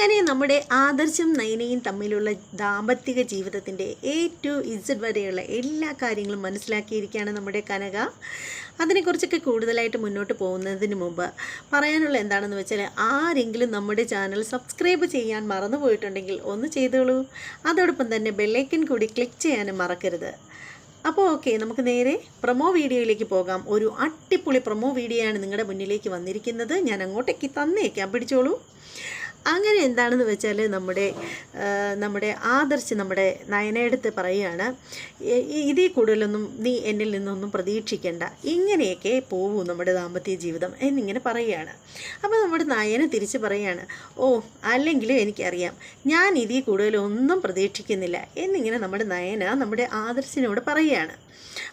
അങ്ങനെ നമ്മുടെ ആദർശം നയനയും തമ്മിലുള്ള ദാമ്പത്തിക ജീവിതത്തിൻ്റെ A to Z വരെയുള്ള എല്ലാ കാര്യങ്ങളും മനസ്സിലാക്കിയിരിക്കുകയാണ് നമ്മുടെ കനക. അതിനെക്കുറിച്ചൊക്കെ കൂടുതലായിട്ട് മുന്നോട്ട് പോകുന്നതിന് മുമ്പ് പറയാനുള്ള എന്താണെന്ന് വെച്ചാൽ, ആരെങ്കിലും നമ്മുടെ ചാനൽ സബ്സ്ക്രൈബ് ചെയ്യാൻ മറന്നുപോയിട്ടുണ്ടെങ്കിൽ ഒന്ന് ചെയ്തോളൂ. അതോടൊപ്പം തന്നെ ബെല്ലൈക്കൻ കൂടി ക്ലിക്ക് ചെയ്യാനും മറക്കരുത്. അപ്പോൾ ഓക്കെ, നമുക്ക് നേരെ പ്രൊമോ വീഡിയോയിലേക്ക് പോകാം. ഒരു അടിപൊളി പ്രൊമോ വീഡിയോയാണ് നിങ്ങളുടെ മുന്നിലേക്ക് വന്നിരിക്കുന്നത്. ഞാൻ അങ്ങോട്ടേക്ക് തന്നേക്കാം, പിടിച്ചോളൂ. അങ്ങനെ എന്താണെന്ന് വെച്ചാൽ, നമ്മുടെ ആദർശ് നമ്മുടെ നയനയെടുത്ത് പറയുകയാണ്, ഇതിൽ കൂടുതലൊന്നും നീ എന്നിൽ നിന്നൊന്നും പ്രതീക്ഷിക്കേണ്ട, ഇങ്ങനെയൊക്കെ പോവൂ നമ്മുടെ ദാമ്പത്യ ജീവിതം എന്നിങ്ങനെ പറയുകയാണ്. അപ്പോൾ നമ്മുടെ നയന തിരിച്ച് പറയുകയാണ്, ഓ അല്ലെങ്കിലും എനിക്കറിയാം, ഞാൻ ഇതിൽ കൂടുതലൊന്നും പ്രതീക്ഷിക്കുന്നില്ല എന്നിങ്ങനെ നമ്മുടെ നയന നമ്മുടെ ആദർശിനോട് പറയുകയാണ്.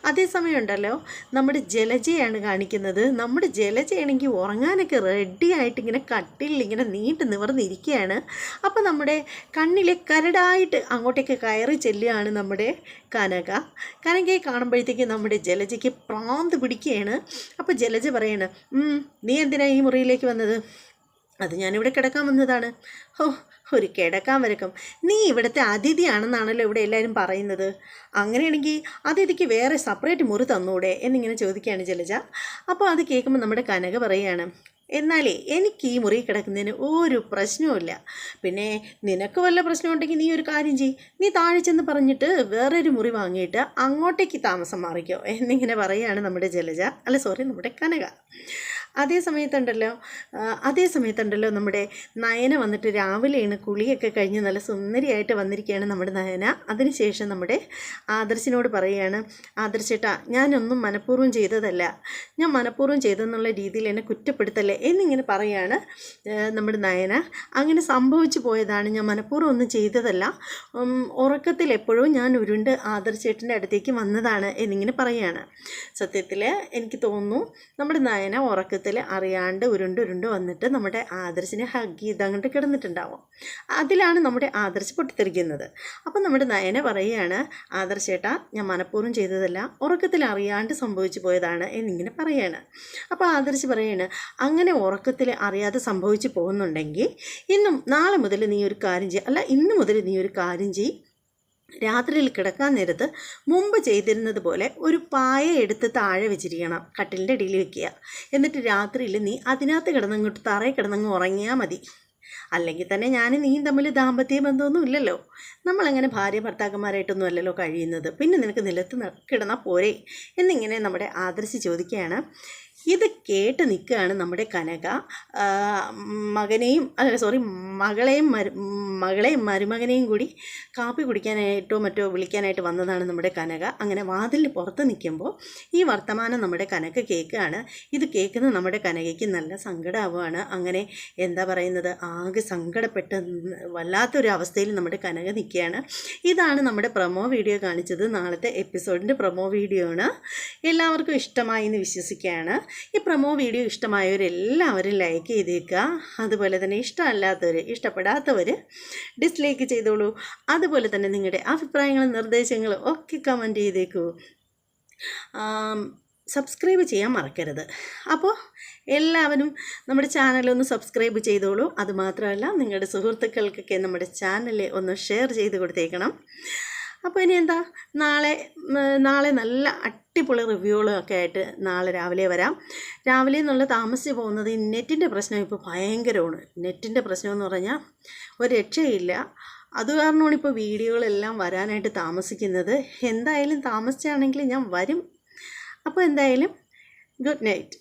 അതേസമയം ഉണ്ടല്ലോ, നമ്മുടെ ജലജയാണ് കാണിക്കുന്നത്. നമ്മുടെ ജലജയാണെങ്കിൽ ഉറങ്ങാനൊക്കെ റെഡി ആയിട്ട് ഇങ്ങനെ കട്ടിലിൽ ഇങ്ങനെ നീട്ട് നിവർന്നിരിക്കുകയാണ്. അപ്പോൾ നമ്മുടെ കണ്ണിലെ കരടായിട്ട് അങ്ങോട്ടേക്ക് കയറി ചെല്ലുകയാണ് നമ്മുടെ കനകയെ കാണുമ്പോഴത്തേക്ക് നമ്മുടെ ജലജയ്ക്ക് പ്രാന്ത് പിടിക്കുകയാണ്. അപ്പോൾ ജലജ പറയാണ്, നീ എന്തിനാ ഈ മുറിയിലേക്ക് വന്നത്? അത് ഞാനിവിടെ കിടക്കാൻ വന്നതാണ്. ഒരു കിടക്കാൻ വരക്കം, നീ ഇവിടുത്തെ അതിഥിയാണെന്നാണല്ലോ ഇവിടെ എല്ലാവരും പറയുന്നത്. അങ്ങനെയാണെങ്കിൽ അതിഥിക്ക് വേറെ സെപ്പറേറ്റ് മുറി തന്നൂടെ എന്നിങ്ങനെ ചോദിക്കുകയാണ് ജലജ. അപ്പോൾ അത് കേൾക്കുമ്പോൾ നമ്മുടെ കനക പറയുകയാണ്, എന്നാലേ എനിക്ക് ഈ മുറി കിടക്കുന്നതിന് ഒരു പ്രശ്നവുമില്ല. പിന്നെ നിനക്ക് വല്ല പ്രശ്നമുണ്ടെങ്കിൽ നീ ഒരു കാര്യം ചെയ്യ്, നീ താഴെ ചെന്ന് പറഞ്ഞിട്ട് വേറൊരു മുറി വാങ്ങിയിട്ട് അങ്ങോട്ടേക്ക് താമസം മാറിക്കോ എന്നിങ്ങനെ പറയുകയാണ് നമ്മുടെ ജലജ, നമ്മുടെ കനക. അതേ സമയത്തുണ്ടല്ലോ നമ്മുടെ നയന വന്നിട്ട് രാവിലെയാണ് കുളിയൊക്കെ കഴിഞ്ഞ് നല്ല സുന്ദരിയായിട്ട് വന്നിരിക്കുകയാണ് നമ്മുടെ നയന. അതിനുശേഷം നമ്മുടെ ആദർശിനോട് പറയുകയാണ്, ആദർശേട്ടാ, ഞാനൊന്നും മനഃപൂർവ്വം ചെയ്തതല്ല, ഞാൻ മനഃപൂർവ്വം ചെയ്തെന്നുള്ള രീതിയിൽ എന്നെ കുറ്റപ്പെടുത്തല്ലേ എന്നിങ്ങനെ പറയുകയാണ് നമ്മുടെ നയന. അങ്ങനെ സംഭവിച്ചു പോയതാണ്, ഞാൻ മനഃപൂർവ്വം ഒന്നും ചെയ്തതല്ല. ഉറക്കത്തിൽ എപ്പോഴും ഞാൻ ഉരുണ്ട് ആദർശേട്ടൻ്റെ അടുത്തേക്ക് വന്നതാണ് എന്നിങ്ങനെ പറയുകയാണ്. സത്യത്തിൽ എനിക്ക് തോന്നുന്നു നമ്മുടെ നയന ഉറക്കത്തിൽ അറിയാണ്ട് ഉരുണ്ട് വന്നിട്ട് നമ്മുടെ ആദർശിനെ ഹഗ് ചെയ്ത് അങ്ങോട്ട് കിടന്നിട്ടുണ്ടാവും. അതിലാണ് നമ്മുടെ ആദർശ് പൊട്ടിത്തെറിക്കുന്നത്. അപ്പം നമ്മുടെ നയന പറയുകയാണ്, ആദർശേട്ടാ, ഞാൻ മനഃപൂർവ്വം ചെയ്തതല്ല, ഉറക്കത്തിൽ അറിയാണ്ട് സംഭവിച്ചു പോയതാണ് എന്നിങ്ങനെ പറയുകയാണ്. അപ്പോൾ ആദർശ് പറയുകയാണ്, അങ്ങനെ ഉറക്കത്തിൽ അറിയാതെ സംഭവിച്ചു പോകുന്നുണ്ടെങ്കിൽ നാളെ മുതൽ നീ ഒരു കാര്യം ചെയ്യ്, ഇന്ന് മുതൽ നീ ഒരു കാര്യം ചെയ്യ്, രാത്രിയിൽ കിടക്കാൻ നേരത്ത് മുമ്പ് ചെയ്തിരുന്നത് പോലെ ഒരു പായ എടുത്ത് താഴെ വെച്ചിരിക്കണം, കട്ടിലിൻ്റെ അടിയിൽ വെക്കുക. എന്നിട്ട് രാത്രിയിൽ നീ അതിനകത്ത് കിടന്നങ്ങോട്ട് തറയിൽ കിടന്നങ്ങ് ഉറങ്ങിയാൽ മതി. അല്ലെങ്കിൽ തന്നെ ഞാനും നീയും തമ്മിൽ ദാമ്പത്യ ബന്ധമൊന്നും ഇല്ലല്ലോ, നമ്മളങ്ങനെ ഭാര്യ ഭർത്താക്കന്മാരായിട്ടൊന്നും അല്ലല്ലോ കഴിയുന്നത്, പിന്നെ നിനക്ക് നിലത്ത് കിടന്നാൽ പോരെ എന്നിങ്ങനെ നമ്മുടെ ആദർശ് ചോദിക്കുകയാണ്. ഇത് കേട്ട് നിൽക്കുകയാണ് നമ്മുടെ കനക. മകളെയും മരുമകനെയും കൂടി കാപ്പി കുടിക്കാനായിട്ടോ മറ്റോ വിളിക്കാനായിട്ട് വന്നതാണ് നമ്മുടെ കനക. അങ്ങനെ വാതിലിന് പുറത്ത് നിൽക്കുമ്പോൾ ഈ വർത്തമാനം നമ്മുടെ കനക കേൾക്കുകയാണ്. ഇത് കേൾക്കുന്ന നമ്മുടെ കനകയ്ക്ക് നല്ല സങ്കടമാവുകയാണ്. അങ്ങനെ എന്താ പറയുന്നത്, ആകെ സങ്കടപ്പെട്ട് വല്ലാത്തൊരു അവസ്ഥയിൽ നമ്മുടെ കനക നിൽക്കുകയാണ്. ഇതാണ് നമ്മുടെ പ്രൊമോ വീഡിയോ കാണിച്ചത്. നാളത്തെ എപ്പിസോഡിൻ്റെ പ്രൊമോ വീഡിയോ ആണ്. എല്ലാവർക്കും ഇഷ്ടമായി എന്ന് വിശ്വസിക്കുകയാണ്. ഈ പ്രൊമോ വീഡിയോ ഇഷ്ടമായവരെല്ലാവരും ലൈക്ക് ചെയ്തേക്കുക. അതുപോലെ തന്നെ ഇഷ്ടപ്പെടാത്തവർ ഡിസ്ലൈക്ക് ചെയ്തോളൂ. അതുപോലെ തന്നെ നിങ്ങളുടെ അഭിപ്രായങ്ങളും നിർദ്ദേശങ്ങളും ഒക്കെ കമൻറ്റ് ചെയ്തേക്കൂ. സബ്സ്ക്രൈബ് ചെയ്യാൻ മറക്കരുത്. അപ്പോൾ എല്ലാവരും നമ്മുടെ ചാനലൊന്ന് സബ്സ്ക്രൈബ് ചെയ്തോളൂ. അതുമാത്രമല്ല, നിങ്ങളുടെ സുഹൃത്തുക്കൾക്കൊക്കെ നമ്മുടെ ചാനൽ ഒന്ന് ഷെയർ ചെയ്ത് കൊടുത്തേക്കണം. അപ്പോൾ ഇനി എന്താ, നാളെ നല്ല അടിപൊളി റിവ്യൂകളൊക്കെ ആയിട്ട് നാളെ രാവിലെ വരാം. രാവിലെ എന്നുള്ള താമസിച്ച് പോകുന്നത് ഈ നെറ്റിൻ്റെ പ്രശ്നം ഇപ്പോൾ ഭയങ്കരമാണ്. നെറ്റിൻ്റെ പ്രശ്നമെന്ന് പറഞ്ഞാൽ ഒരു രക്ഷയില്ല. അത് കാരണമാണ് ഇപ്പോൾ വീഡിയോകളെല്ലാം വരാനായിട്ട് താമസിക്കുന്നത്. എന്തായാലും താമസിച്ചാണെങ്കിൽ ഞാൻ വരും. അപ്പോൾ എന്തായാലും ഗുഡ് നൈറ്റ്.